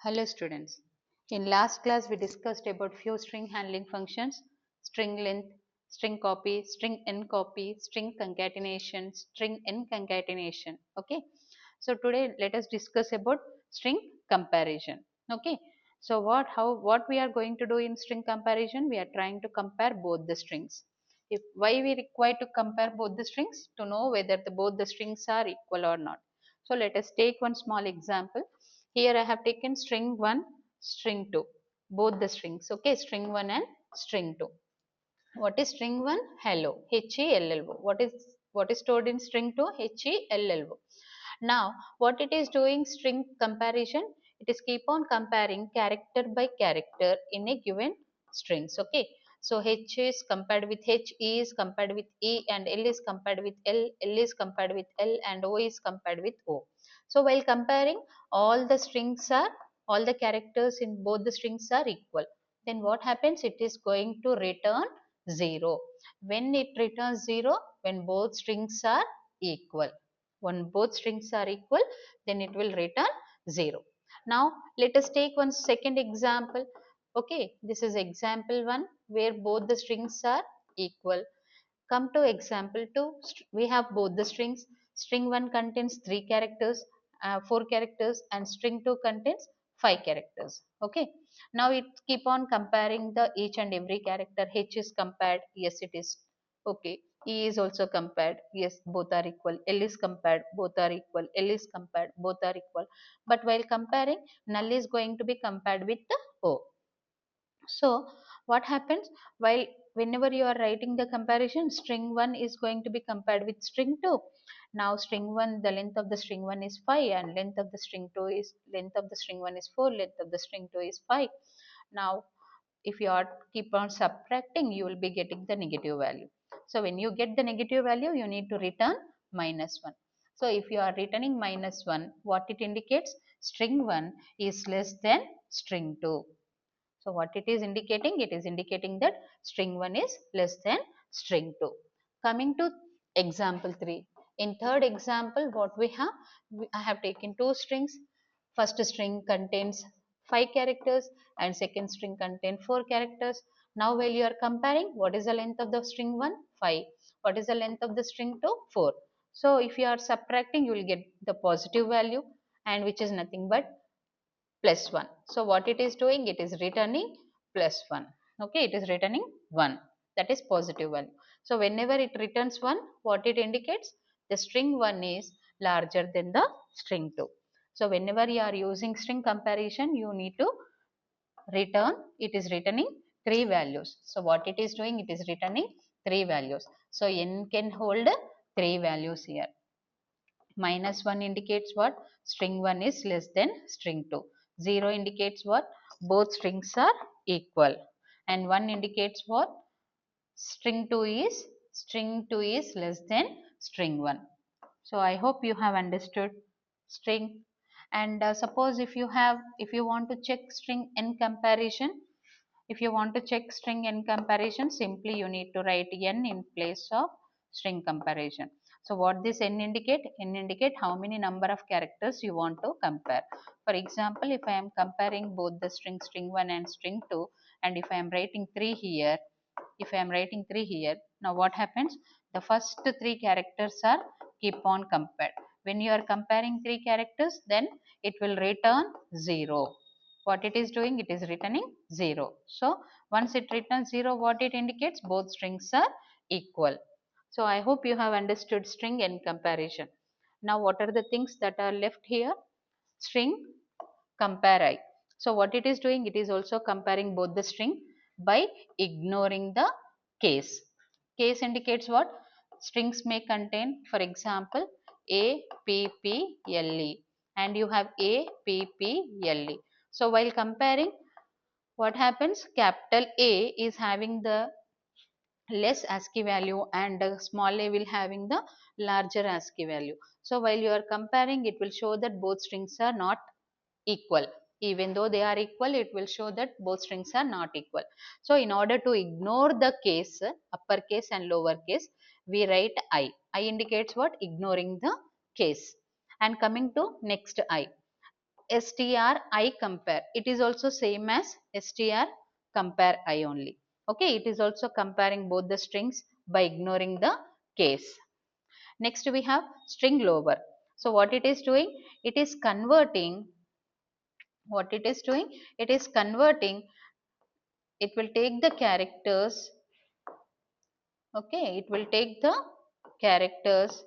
Hello students. In last class we discussed about few string handling functions: string length, string copy, string n copy, string concatenation, string n concatenation. Okay. So today let us discuss about string comparison. Okay. So what we are going to do in string comparison? We are trying to compare both the strings. If why we require to compare both the strings? To know whether both the strings are equal or not. So let us take one small example. Here I have taken string 1, string 2, both the strings. Okay, string 1 and string 2. What is string 1? Hello, H-E-L-L-O. What is stored in string 2? H-E-L-L-O. Now, what it is doing string comparison? It is keep on comparing character by character in a given strings. Okay. So H is compared with H, E is compared with E, and L is compared with L, L is compared with L, and O is compared with O. So while comparing, all the strings are, all the characters in both the strings are equal. Then what happens? It is going to return 0. When it returns 0, when both strings are equal. When both strings are equal, then it will return 0. Now let us take one second example. Okay, this is example 1 where both the strings are equal. Come to example 2. We have both the strings. String 1 contains 3 characters, 4 characters, and string 2 contains 5 characters. Okay. Now it keep on comparing the each and every character. H is compared. Yes, it is. Okay. E is also compared. Yes, both are equal. L is compared. Both are equal. L is compared. Both are equal. But while comparing, null is going to be compared with the O. So what happens while whenever you are writing the comparison, string 1 is going to be compared with string 2. Now string 1, the length of the string 1 is 5 and length of the string 2 is, length of the string 1 is 4, length of the string 2 is 5. Now if you are keep on subtracting, you will be getting the negative value. So when you get the negative value, you need to return -1. So if you are returning -1, what it indicates? String 1 is less than string 2. So what it is indicating? It is indicating that string 1 is less than string 2. Coming to example 3. In third example, what we have? I have taken two strings. First string contains 5 characters and second string contains 4 characters. Now while you are comparing, what is the length of the string 1? 5. What is the length of the string 2? 4. So if you are subtracting, you will get the positive value, and which is nothing but +1. So what it is doing? It is returning +1. Okay, it is returning 1. That is positive value. So whenever it returns 1, what it indicates? The string 1 is larger than the string 2. So whenever you are using string comparison, you need to return, it is returning 3 values. So what it is doing? It is returning 3 values. So n can hold 3 values here. -1 indicates what? String 1 is less than string 2. 0 indicates what? Both strings are equal. And 1 indicates what? String 2 is less than string 1. So I hope you have understood string. And suppose if you want to check string n comparison, if you want to check string n comparison, simply you need to write n in place of string comparison. So what this n indicate? N indicate how many number of characters you want to compare. For example, if I am comparing both the string 1 and string 2, and if I am writing 3 here, now what happens? The first 3 characters are keep on compared. When you are comparing 3 characters, then it will return 0. What it is doing? It is returning 0. So once it returns 0, what it indicates? Both strings are equal. So I hope you have understood string and comparison. Now what are the things that are left here? String compare I. So what it is doing? It is also comparing both the string by ignoring the case. Case indicates what? Strings may contain, for example, A, P, P, L, E, and you have A, P, P, L, E. So while comparing, what happens? Capital A is having the less ASCII value and small a will having the larger ASCII value. So while you are comparing, it will show that both strings are not equal. Even though they are equal, it will show that both strings are not equal. So in order to ignore the case, uppercase and lowercase, we write I. I indicates what? Ignoring the case. And coming to next I. str I compare, it is also same as str compare I only. Okay, it is also comparing both the strings by ignoring the case. Next we have string lower. So what it is doing, it is converting, what it is doing, it is converting, it will take the characters. Okay, it will take the characters.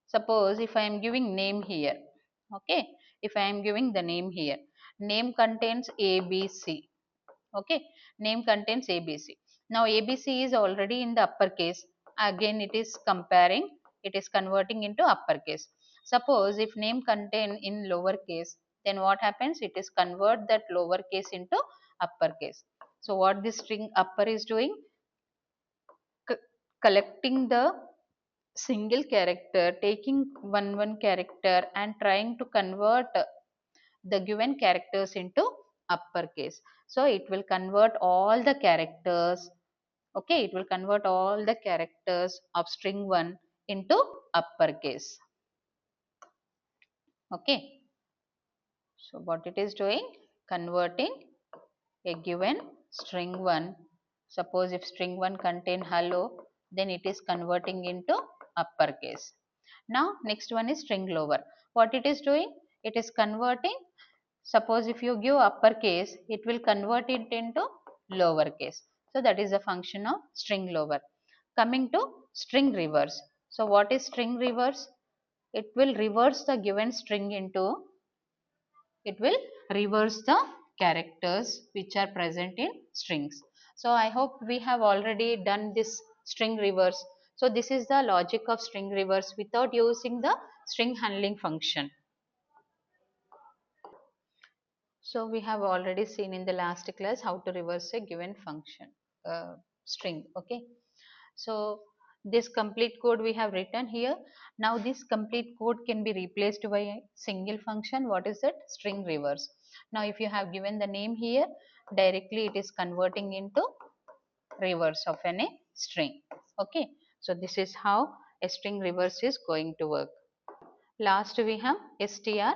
Suppose if I am giving name here. Okay, if I am giving the name here, name contains abc. Okay, name contains abc. Now abc is already in the uppercase, again it is comparing, it is converting into uppercase. Suppose if name contain in lowercase, then what happens, it is convert that lowercase into uppercase. So what this string upper is doing, collecting the single character, taking one character and trying to convert the given characters into uppercase. So it will convert all the characters. Okay, it will convert all the characters of string 1 into uppercase. Okay, so what it is doing, converting a given string 1. Suppose if string 1 contain hello, then it is converting into uppercase. Now next one is string lower. What it is doing, it is converting. Suppose if you give uppercase, it will convert it into lowercase. So that is a function of string lower. Coming to string reverse. So what is string reverse, it will reverse the given string into, it will reverse the characters which are present in strings. So I hope we have already done this string reverse. So this is the logic of string reverse without using the string handling function. So we have already seen in the last class how to reverse a given function string. Okay, so this complete code we have written here. Now this complete code can be replaced by a single function. What is that? String reverse. Now if you have given the name here, directly it is converting into reverse of a string. Okay, so this is how a string reverse is going to work. Last we have str.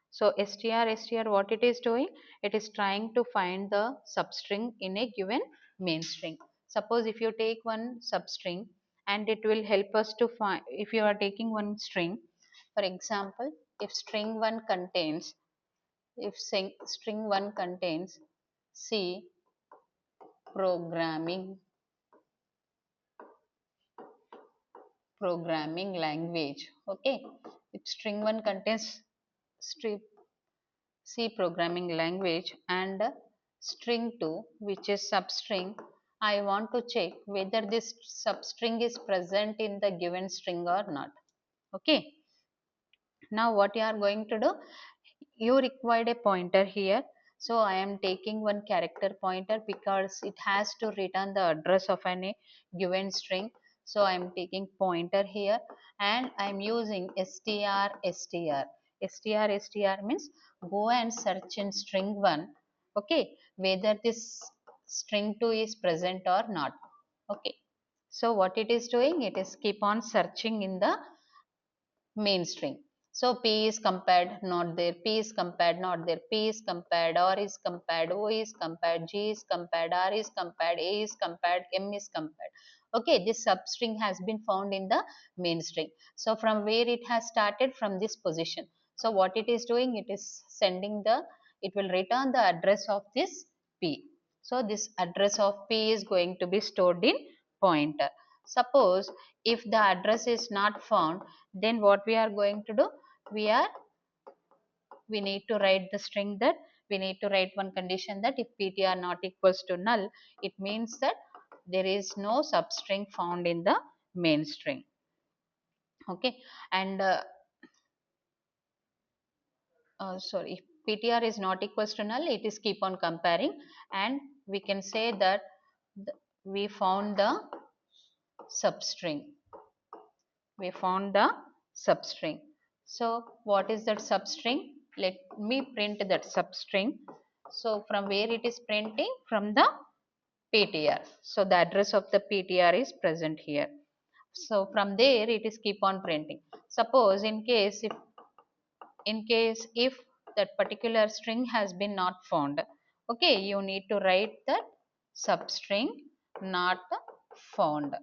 So str what it is doing, it is trying to find the substring in a given main string. Suppose if you take one substring, and it will help us to find, if you are taking one string, for example, if string 1 contains, if string 1 contains C programming language. Okay, if string 1 contains string C programming language and string 2 which is substring, I want to check whether this substring is present in the given string or not. Okay, now what you are going to do, you required a pointer here. So I am taking one character pointer because it has to return the address of a given string. So I am taking pointer here and I am using str. Str means go and search in string 1. Okay, whether this string 2 is present or not. Okay, so what it is doing, it is keep on searching in the main string. So P is compared, not there, P is compared, not there, P is compared, R is compared, O is compared, G is compared, R is compared, A is compared, M is compared. Okay, this substring has been found in the main string. So from where it has started, from this position. So what it is doing, it is sending the, it will return the address of this P. So this address of P is going to be stored in pointer. Suppose if the address is not found, then what we are going to do, we need to write the string that, we need to write one condition that if ptr not equals to null, it means that there is no substring found in the main string. Okay, and sorry, if ptr is not equals to null, it is keep on comparing, and we can say that we found the substring, we found the substring. So what is that substring, let me print that substring. So from where it is printing, from the ptr. So the address of the ptr is present here. So from there it is keep on printing. Suppose in case if in case if that particular string has been not found, okay, you need to write that substring not found.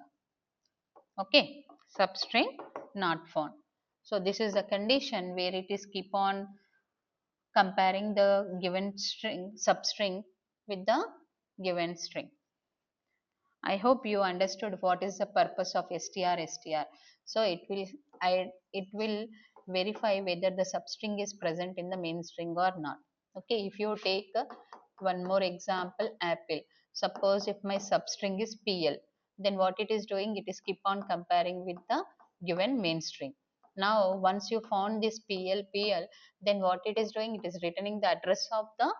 Okay, substring not found. So this is a condition where it is keep on comparing the given string substring with the given string. I hope you understood what is the purpose of str. So it will verify whether the substring is present in the main string or not. Okay, if you take one more example, apple. Suppose if my substring is pl, then what it is doing, it is keep on comparing with the given main string. Now once you found this pl, then what it is doing, it is returning the address of the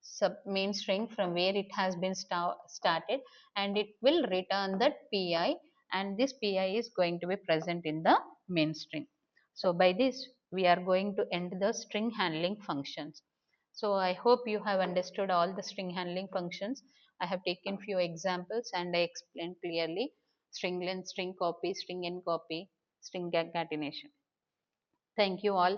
sub main string from where it has been started, and it will return that pi, and this pi is going to be present in the main string. So by this we are going to end the string handling functions. So I hope you have understood all the string handling functions. I have taken few examples and I explained clearly: string length, string copy, string encopy, string concatenation. Thank you all.